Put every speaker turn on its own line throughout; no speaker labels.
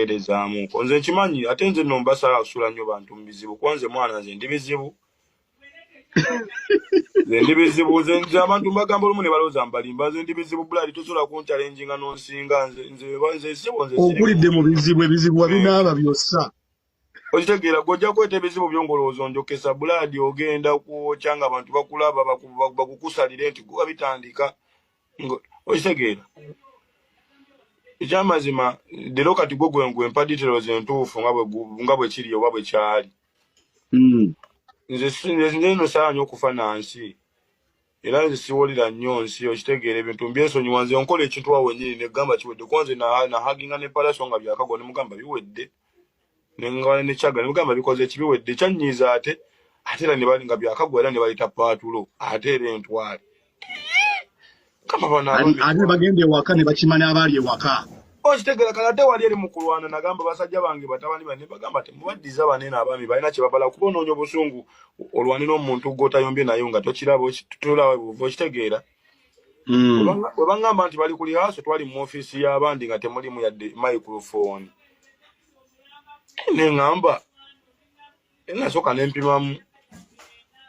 erezamu konze nkimanyi ate nze nno mbasala kusula nnyo bantu mu bizibu kwanze mwana nze ndi bizibu nze abantu mbagamba olumu ne balowooza mbalimba nze ndi bizibu bulali tosobola kuntalenjinga n'onsinga nze sibo nze
okulidde mu bizibu ebizibu wabinaaba byossa
okitegeera gojja kweta ebizibu byongolowooza njokesa buladi ogenda kwokya nga abantu bakulaba bakukusalire nti guba bitandika okitegeera ekyamazima leero kati gwe empa details entuufu nga bwe kiri oba bwe kyali nze nno saanya okufa nansi era nze siwulira nnyo nsi okitegeera ebintu mbyensonyiwa nze nkola ekintu awo wennyini negamba kiwedde kwanze nahaginga ne palaso nga byakagwa nemugamba biwedde nengala nekyaga nemugamba bikoze ekibiwedde kyanyiiza ate era ne bali nga byakagwa era ne bayita paatulo ate era entwale
ate bagenda ewaka ne bakimanya abaali ewaka
okitegeera kale ate wali eri mu kulwana nagamba basajja bange batabani bane bagamba temubaddiza banene abaami balina kye babala kuba onoonya obusungu olwane n'omuntu gwotayombye naye nga tokiraba tolaba buva okitegeera bwe bagamba nti bali ku lihaaso twali mu ofiisi y'abandi nga temulimu yadde microphone neŋŋamba nasooka nempimamu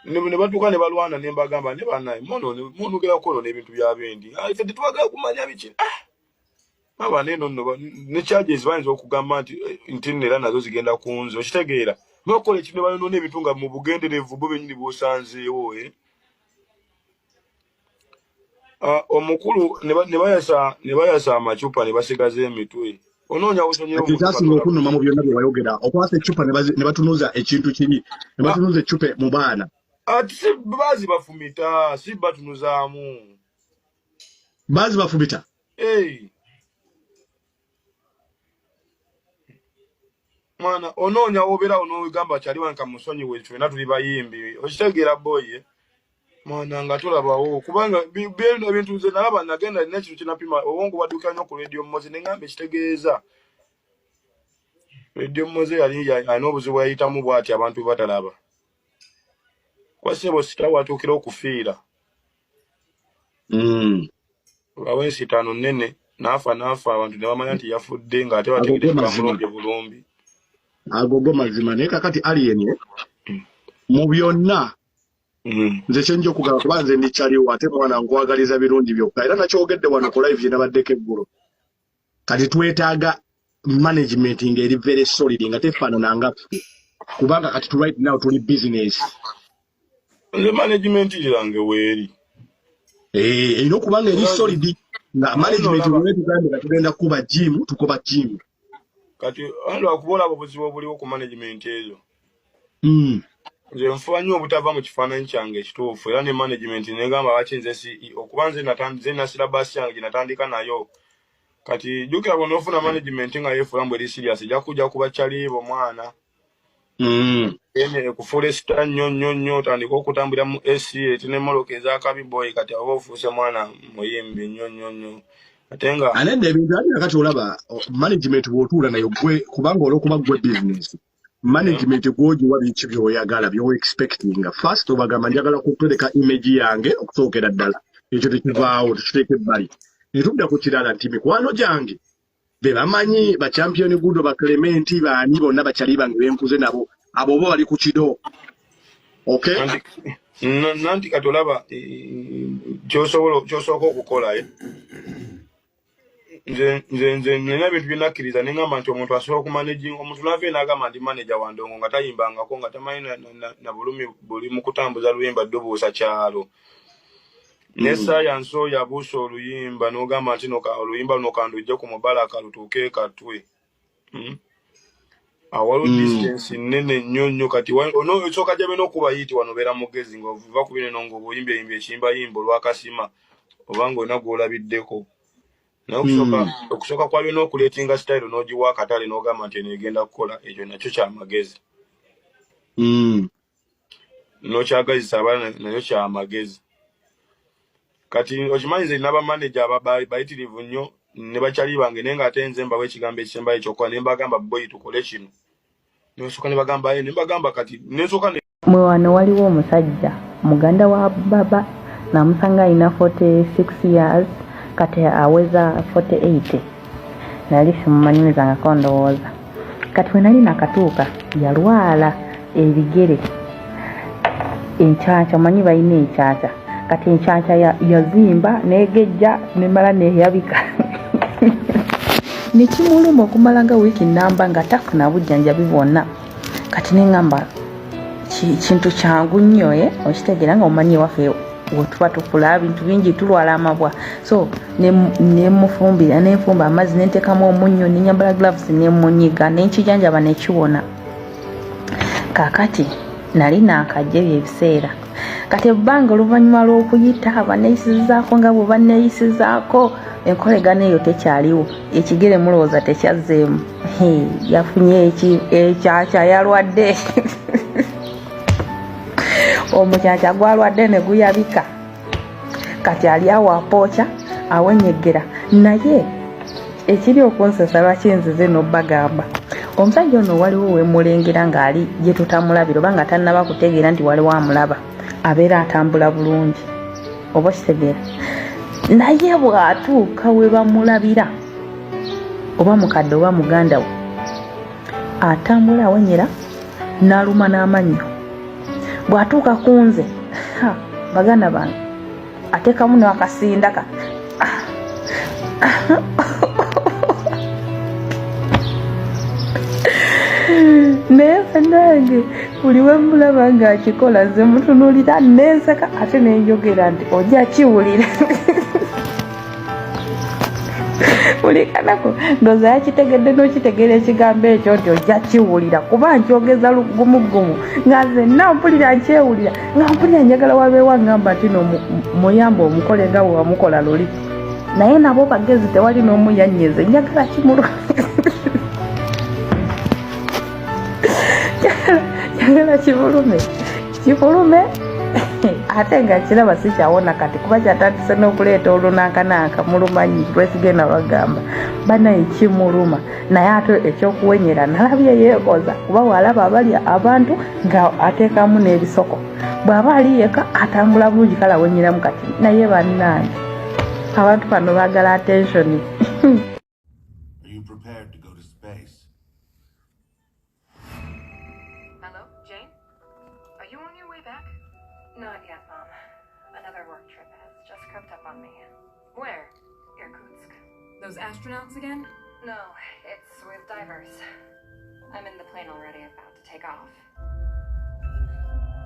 ne batuuka ne balwana ne mbagamba ne bannaye munogera kwonoona ebintu byabendi ffe tetwagala kumanya biki aba neno ne charges bayinza okugamba nti nera nazo zigenda kunze okitegeera nokola ekintu bayonoona ebintu nga mu bugenderevu bo bennyini bwosanzeewo omukulu ne bayasa amacupa ne basigaza emitwe onoonya
kyasinga okunuma mu byonna bye wayogera okwasa ecupa ne batunuza ekintu kiri ne batunuza ecupa mu baana
ati si baazi bafumita si batunuzaamu
baazi bafumita
mwana onoonya wobeera onoogamba kyali wanka musonyiwe ffenna tuli bayimbi okitegeera boye mwana nga tulabawo kubanga ebintu nze nalaba nagenda nina ekintu kinapima obwongo bwadduka nnyo ku radio mmoze neŋŋamba ekitegeeza radio mmoze yali alina obuzibu yayitamu bw'ati abantu batalaba kwasebo sitawatuukira okufiira awensitaano nnene naafa abantu ne bamanya nti yafudde ng'ate bategedde bamulonde bulumbi
agogo mazima naye kakati Aline mu byonna nze kyenja okugaba kuba nze ndikyaliwo ate mwana nkwagaliza birungi byokka era nakyogedde wano ku live gyenabaddeko eggulo kati twetaaga management ng'eri very solid nga tefaanana ffe kubanga kati right now tuli business
nze management yange weeri
erina okubanga eri solid nga management wetugambe nga tugenda kuba gym tukoba gym
kati lwakuba abo obuzibu obuliwo ku management ezo nze nfuba nnyo obutava mu kifaananyi kyange ekituufu era ne management negamba lwaki nze CEO kuba nze na silabasi yange gye natandika nayo kati jjukira bw'onoofuna management nga yeefuula mbu eri serious ejja kujja kuba kyaliibo mwana ekufuula esita nnyo otandika okutambulira mu SCA n'emmoloka ez'akabiboyi kati aba ofuuse mwana muyimbi nnyo ate nga
anedda ebintu ati nakati olaba management bw'otuula nayo gwe kubanga olw'okuba gwe business management gwogiwa biki by'oyagala by'o expecting first obagamba njagala kutereka image yange okusookera ddala ekyo tekivaawo tekiteeka ebbali netudda ku kirala nti mikwano gyange be bamanyi bachampion gudo baklementi baani bonna bakyali bange benkuze nabo abo bo bali ku kido
nanti kati olaba ky'osooka okukola nze nina ebintu byenakkiriza neŋŋamba nti omuntu asobola okumanaging omuntu nave n'agamba ndi manager wa ndongo nga tayimbangako nga tamanyi na bulumi buli mu kutambuza luyimba ddobuusa kyalo nesayansi oyo abuusa oluyimba n'ogamba nti oluyimba luno kandujje ku mubalaka lutuuke katwe awaliwo distance nnene nnyo kati osooka jabe n'okubayiti wanobeera mugezi ng'ova ku bineno ng'obuyimba ekiyimbayimba olwakasima oba ng'olina gw'olabiddeko okusooka kwabyo n'okuleetinga style n'ogiwa akatale n'ogamba nti negenda kukola ekyo nakyo kyamagezi n'okyagazisa abaana nakyo kyamagezi kati okimanyi nze nina bamaneja bayitirivu nnyo ne bakyali bange naye ng'ate nze mbawa ekigambo ekisembayo ekyokukola ne mbagamba boyi tukole kino nosooka ne bagamba ne mbagamba kati nesooka
mwe wano waliwo omusajja muganda wa baba namusanga alina 46 years kati aweza 48 nali simumanyumizangako ndowooza. Kati we nali nakatuuka yalwala ebigere, enchancha, omanyi balina enchancha. Kati enchancha yazimba negejja nemala neyabika. Nekimuluma okumala nga wiiki namba nga tafuna bujjanjabi bwonna. Kati neŋŋamba kintu kyangu nnyo okitegeera nga omanyi ewaffe wetuba tukula ebintu bingi tulwala amabwa. So nenfumba amazzi nenteekamu omunnyo nenyambala gloves nemunyiga nenkijanjaba nekiwona. Kakati nali nakajja ebyo ebiseera. Kati ebbanga oluvannyuma lw'okuyita abaneyisizaako nga bwe baneyisizaako, enkolegana eyo tekyaliwo. Ekigere mulowooza tekyazzeemu. Yafunye ekyakya, yalwadde. Omukyakya gwalwadde ne guyabika. Kati ali awo apookya awenyegera. Naye ekiri okunsesa lwaki nzize n'obbagamba, omusajja ono waliwo wemulengera ng'ali gye tutamulabira oba nga tannaba kutegeera nti waliwo amulaba, abeera atambula bulungi, oba kitegeera. Naye bw'atuuka we bamulabira oba mukadde oba muganda we, atambula awenyera n'aluma n'amannyo. Bw'atuuka ku nze, baganda bange, ateekamu n'akasindaka. Naye nange buli we mulaba ng'akikola nze mutunuulira nenseka ate nenjogera nti ojja kiwulira. Buli kanako ndowooza yakitegedde n'okitegeera ekigambo ekyo nti ojja kiwulira kuba nkyogeza lugumugumu nga nze nampulira nkyewulira nga mpulira njagala wabeewo aŋŋamba nti no muyamba omukole nga bwe wamukola luli. Naye nabo bagezi tewali n'omu yannyeze njagala kimulwa. Njagala kibulume ate nga kiraba sikyawona kati kuba kyatandise n'okuleeta olunankananka mulumanyi lwesigenda bagamba banaye kimuluma. Naye ate ekyokuwenyera nalabye yeekoza kuba walaba abali abantu nga ateekamu n'ebisoko. Bw'aba ali yeka atambula bulungi kale awenyeramu kati. Naye bannange abantu bano baagala attention.
Are you prepared to go to space?
Hello, Jane? Are you on your way back? Not yet, Mom. Another work trip has just crept up on me. Where? Irkutsk. Those astronauts again? No, it's with divers. I'm in the plane already, about to take off.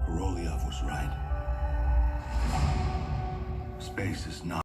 Korolev was right. Space is not